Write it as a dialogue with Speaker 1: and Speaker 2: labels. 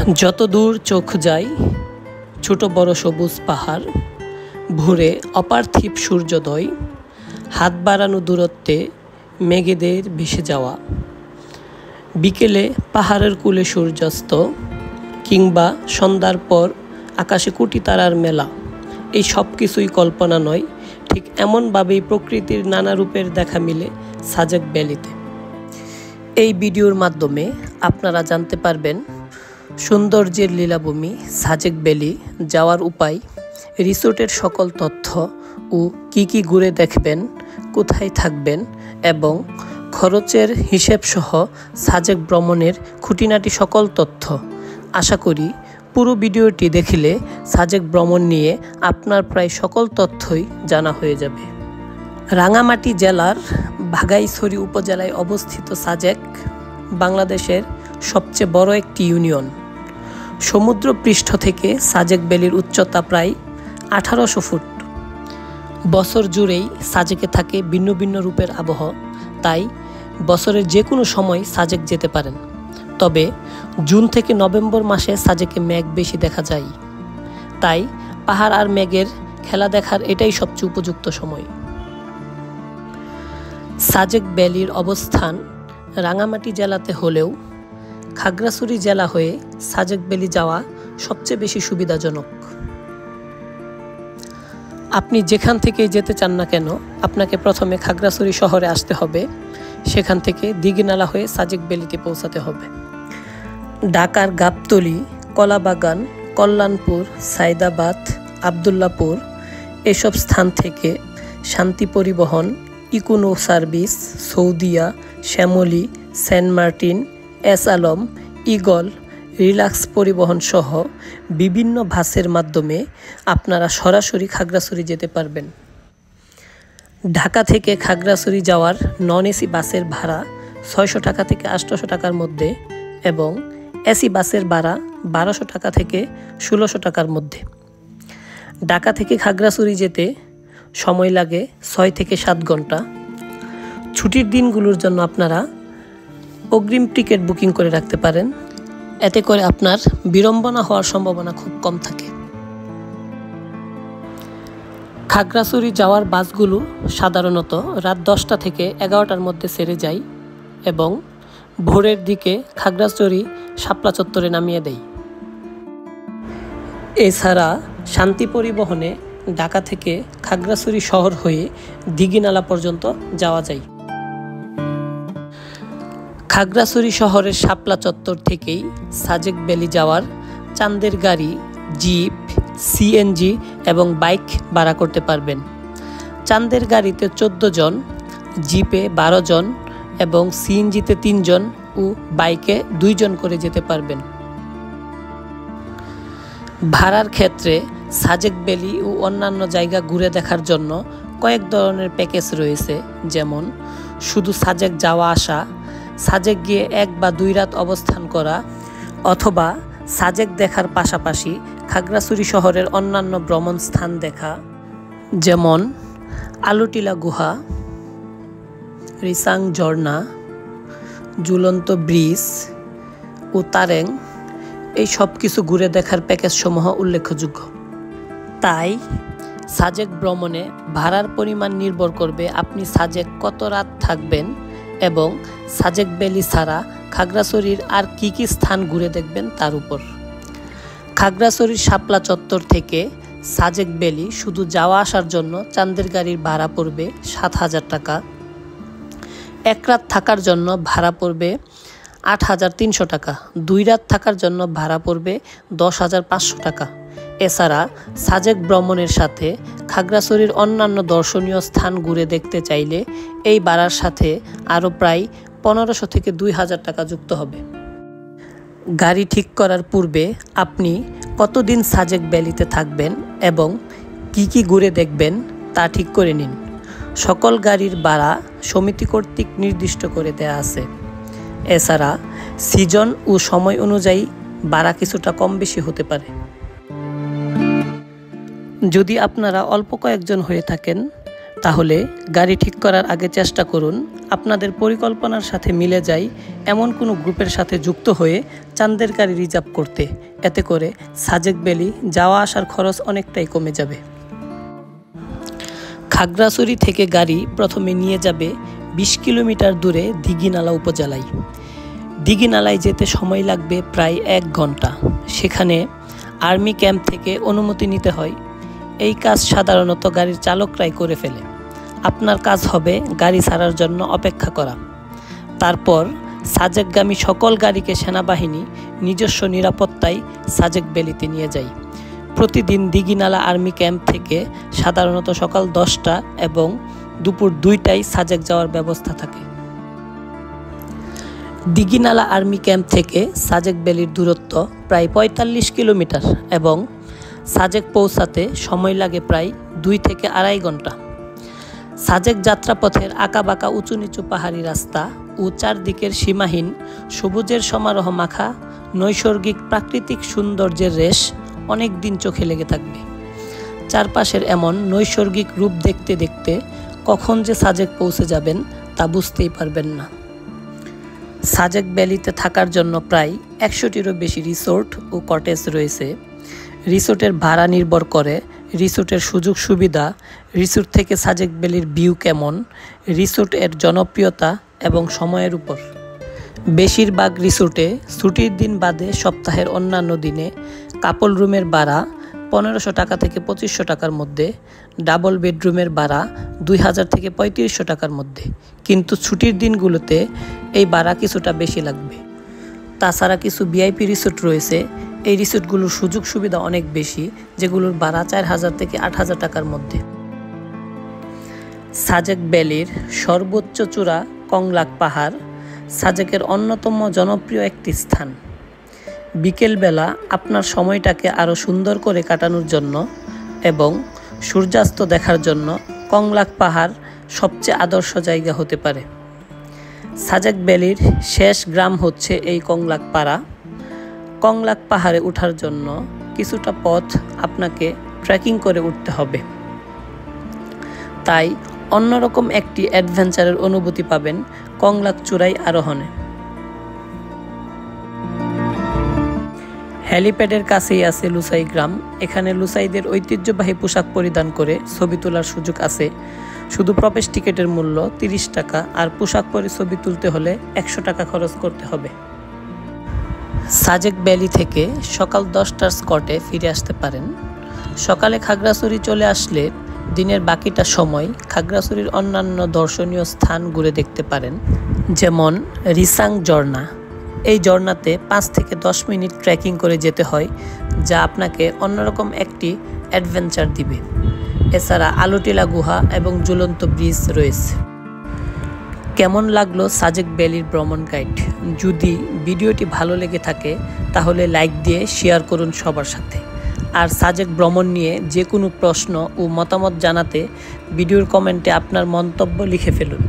Speaker 1: যত দূর চোখ যায় ছোট বড় সবুজ পাহাড়, ভোরে অপার্থিব সূর্যোদয়, হাত বাড়ানো দূরত্বে মেঘেদের ভেসে যাওয়া, বিকেলে পাহাড়ের কূলে সূর্যাস্ত কিংবা সন্ধ্যার পর আকাশে কোটি তারার মেলা, এই সব কিছুই কল্পনা নয়, ঠিক এমনভাবেই প্রকৃতির নানা রূপের দেখা মিলে সাজেক ভ্যালিতে। এই ভিডিওর মাধ্যমে আপনারা জানতে পারবেন সৌন্দর্যের লীলাভূমি সাজেক ভ্যালি যাওয়ার উপায়, রিসোর্টের সকল তথ্য ও কি ঘুরে দেখবেন, কোথায় থাকবেন এবং খরচের হিসেব সহ সাজেক ভ্রমণের খুঁটিনাটি সকল তথ্য। আশা করি পুরো ভিডিওটি দেখলে সাজেক ভ্রমণ নিয়ে আপনার প্রায় সকল তথ্যই জানা হয়ে যাবে। রাঙামাটি জেলার বাঘাইছড়ি উপজেলায় অবস্থিত সাজেক বাংলাদেশের সবচেয়ে বড় একটি ইউনিয়ন। সমুদ্রপৃষ্ঠ থেকে সাজেক ভ্যালির উচ্চতা প্রায় 1800 ফুট। বছর জুড়েই সাজেকে থাকে ভিন্ন ভিন্ন রূপের আবহাওয়া, তাই বছরের যে কোনো সময় সাজেক যেতে পারেন। তবে জুন থেকে নভেম্বর মাসে সাজেকে মেঘ বেশি দেখা যায়, তাই পাহাড় আর মেঘের খেলা দেখার এটাই সবচেয়ে উপযুক্ত সময়। সাজেক ভ্যালির অবস্থান রাঙামাটি জেলাতে হলেও খাগড়াছড়ি জেলা হয়ে সাজেক ভ্যালি যাওয়া সবচেয়ে বেশি সুবিধাজনক। আপনি যেখান থেকে যেতে চান না কেন, আপনাকে প্রথমে খাগড়াছড়ি শহরে আসতে হবে, সেখান থেকে দিঘিনালা হয়ে সাজেক ভ্যালিতে পৌঁছাতে হবে। ঢাকার গাবতলী, কলাবাগান, কল্যাণপুর, সাইদাবাদ, আবদুল্লাপুর এসব স্থান থেকে Shanti Paribahan, Econo Service, Saudia, Shyamoli, Saint Martin, S Alam, Eagle, Relax Paribahan সহ বিভিন্ন বাসের মাধ্যমে আপনারা সরাসরি খাগড়াছড়ি যেতে পারবেন। ঢাকা থেকে খাগড়াছড়ি যাওয়ার নন এসি বাসের ভাড়া 600 টাকা থেকে 800 টাকার মধ্যে এবং এসি বাসের ভাড়া 1200 টাকা থেকে 1600 টাকার মধ্যে। ঢাকা থেকে খাগড়াছড়ি যেতে সময় লাগে 6 থেকে 7 ঘন্টা। ছুটির দিনগুলোর জন্য আপনারা অগ্রিম টিকিট বুকিং করে রাখতে পারেন, এতে করে আপনার বিড়ম্বনা হওয়ার সম্ভাবনা খুব কম থাকে। খাগড়াছড়ি যাওয়ার বাসগুলো সাধারণত রাত 10টা থেকে 11টার মধ্যে ছেড়ে যায় এবং ভোরের দিকে খাগড়াছড়ি শাপলা চত্বরে নামিয়ে দেয়। এছাড়া শান্তি পরিবহনে ঢাকা থেকে খাগড়াছড়ি শহর হয়ে দিঘিনালা পর্যন্ত যাওয়া যায়। খাগড়াছড়ি শহরের শাপলা চত্বর থেকেই সাজেক ভ্যালি যাওয়ার চাঁদের গাড়ি, জিপ, সিএনজি এবং বাইক ভাড়া করতে পারবেন। চাঁদের গাড়িতে 14 জন, জিপে 12 জন এবং সিএনজিতে 3 জন ও বাইকে 2 জন করে যেতে পারবেন। ভাড়ার ক্ষেত্রে সাজেক ভ্যালি ও অন্যান্য জায়গা ঘুরে দেখার জন্য কয়েক ধরনের প্যাকেজ রয়েছে, যেমন শুধু সাজেক যাওয়া আসা, সাজেক গিয়ে 1 বা 2 রাত অবস্থান করা, অথবা সাজেক দেখার পাশাপাশি খাগড়াছড়ি শহরের অন্যান্য ভ্রমণ স্থান দেখা, যেমন আলুটিলা গুহা, রিসাং ঝর্ণা, ঝুলন্ত ব্রিজ ও তারেং, এই সব কিছু ঘুরে দেখার প্যাকেজসমূহ উল্লেখযোগ্য। তাই সাজেক ভ্রমণে ভাড়ার পরিমাণ নির্ভর করবে আপনি সাজেক কত রাত থাকবেন এবং সাজেক ভ্যালি ছাড়া খাগড়াছড়ির আর কি স্থান ঘুরে দেখবেন তার উপর। খাগড়াছড়ির শাপলা চত্বর থেকে সাজেক ভ্যালি শুধু যাওয়া আসার জন্য চাঁদের গাড়ির ভাড়া পড়বে 7000 টাকা। 1 রাত থাকার জন্য ভাড়া পড়বে 8300 টাকা। 2 রাত থাকার জন্য ভাড়া পড়বে 10500 টাকা। এছাড়া সাজেক ভ্রমণের সাথে খাগড়াছড়ির অন্যান্য দর্শনীয় স্থান ঘুরে দেখতে চাইলে এই ভাড়ার সাথে আরও প্রায় 1500 থেকে 2000 টাকা যুক্ত হবে। গাড়ি ঠিক করার পূর্বে আপনি কতদিন সাজেক ভ্যালিতে থাকবেন এবং কি ঘুরে দেখবেন তা ঠিক করে নিন। সকল গাড়ির ভাড়া সমিতি কর্তৃক নির্দিষ্ট করে দেয়া আছে। এছাড়া সিজন ও সময় অনুযায়ী ভাড়া কিছুটা কম বেশি হতে পারে। যদি আপনারা অল্প কয়েকজন হয়ে থাকেন, তাহলে গাড়ি ঠিক করার আগে চেষ্টা করুন আপনাদের পরিকল্পনার সাথে মিলে যায় এমন কোনো গ্রুপের সাথে যুক্ত হয়ে চাঁদের গাড়ি রিজার্ভ করতে। এতে করে সাজেক ভ্যালি যাওয়া আসার খরচ অনেকটাই কমে যাবে। খাগড়াছড়ি থেকে গাড়ি প্রথমে নিয়ে যাবে 20 কিলোমিটার দূরে দিঘিনালা উপজেলায়। দিঘিনালায় যেতে সময় লাগবে প্রায় 1 ঘন্টা। সেখানে আর্মি ক্যাম্প থেকে অনুমতি নিতে হয়। এই কাজ সাধারণত গাড়ির চালকরাই করে ফেলে। আপনার কাজ হবে গাড়ি ছাড়ার জন্য অপেক্ষা করা। তারপর সাজেকগামী সকল গাড়িকে সেনাবাহিনী নিজস্ব নিরাপত্তায় সাজেক ভ্যালিতে নিয়ে যায়। প্রতিদিন দিঘিনালা আর্মি ক্যাম্প থেকে সাধারণত সকাল 10টা এবং দুপুর 2টায় সাজেক যাওয়ার ব্যবস্থা থাকে। দিঘিনালা আর্মি ক্যাম্প থেকে সাজেক ভ্যালির দূরত্ব প্রায় 45 কিলোমিটার এবং সাজেক পৌঁছাতে সময় লাগে প্রায় 2 থেকে 2.5 ঘন্টা। সাজেক যাত্রাপথের আঁকাবাঁকা উঁচু নিচু পাহাড়ি রাস্তা ও চারদিকের সীমাহীন সবুজের সমারোহ মাখা নৈসর্গিক প্রাকৃতিক সৌন্দর্যের রেশ অনেক দিন চোখে লেগে থাকবে। চারপাশের এমন নৈসর্গিক রূপ দেখতে দেখতে কখন যে সাজেক পৌঁছে যাবেন তা বুঝতেই পারবেন না। সাজেক ভ্যালিতে থাকার জন্য প্রায় 100টিরও বেশি রিসোর্ট ও কটেজ রয়েছে। রিসোর্টের ভাড়া নির্ভর করে রিসোর্টের সুযোগ সুবিধা, রিসোর্ট থেকে সাজেক ভ্যালির ভিউ কেমন, রিসোর্টের জনপ্রিয়তা এবং সময়ের উপর। বেশিরভাগ রিসোর্টে ছুটির দিন বাদে সপ্তাহের অন্যান্য দিনে কাপল রুমের ভাড়া 1500 টাকা থেকে 2500 টাকার মধ্যে, ডাবল বেডরুমের ভাড়া 2000 থেকে 3500 টাকার মধ্যে। কিন্তু ছুটির দিনগুলোতে এই ভাড়া কিছুটা বেশি লাগবে। তাছাড়া কিছু ভিআইপি রিসোর্ট রয়েছে। এই রিসোর্টগুলোর সুযোগ সুবিধা অনেক বেশি, যেগুলোর ভাড়া 4000 থেকে 8000 টাকার মধ্যে। সাজেক ভ্যালির সর্বোচ্চ চূড়া কংলাক পাহাড় সাজেকের অন্যতম জনপ্রিয় একটি স্থান। বিকেলবেলা আপনার সময়টাকে আরও সুন্দর করে কাটানোর জন্য এবং সূর্যাস্ত দেখার জন্য কংলাক পাহাড় সবচেয়ে আদর্শ জায়গা হতে পারে। সাজেক ভ্যালির শেষ গ্রাম হচ্ছে এই কংলাক পাড়া। কংলাক পাহাড়ে ওঠার জন্য কিছুটা পথ আপনাকে ট্রেকিং করে উঠতে হবে। তাই অন্যরকম একটি অ্যাডভেঞ্চারের অনুভূতি পাবেন কংলাক চূড়ায় আরোহণে। হেলিপ্যাডের কাছেই আছে লুসাই গ্রাম। এখানে লুসাইদের ঐতিহ্যবাহী পোশাক পরিধান করে ছবি তোলার সুযোগ আছে। শুধু প্রবেশ টিকিটের মূল্য 30 টাকা, আর পোশাক পরে ছবি তুলতে হলে 100 টাকা খরচ করতে হবে। সাজেক ভ্যালি থেকে সকাল 10টার স্কটে ফিরে আসতে পারেন। সকালে খাগড়াছড়ি চলে আসলে দিনের বাকিটা সময় খাগড়াছড়ির অন্যান্য দর্শনীয় স্থান ঘুরে দেখতে পারেন, যেমন রিসাং ঝর্ণা। এই ঝর্ণাতে 5 থেকে 10 মিনিট ট্রেকিং করে যেতে হয়, যা আপনাকে অন্যরকম একটি অ্যাডভেঞ্চার দিবে। এছাড়া আলুটিলা গুহা এবং ঝুলন্ত ব্রিজ রয়েছে। কেমন লাগলো সাজেক ভ্যালির ভ্রমণ গাইড? যদি ভিডিওটি ভালো লেগে থাকে তাহলে লাইক দিয়ে শেয়ার করুন সবার সাথে। আর সাজেক ভ্রমণ নিয়ে যে কোনো প্রশ্ন ও মতামত জানাতে ভিডিওর কমেন্টে আপনার মন্তব্য লিখে ফেলুন।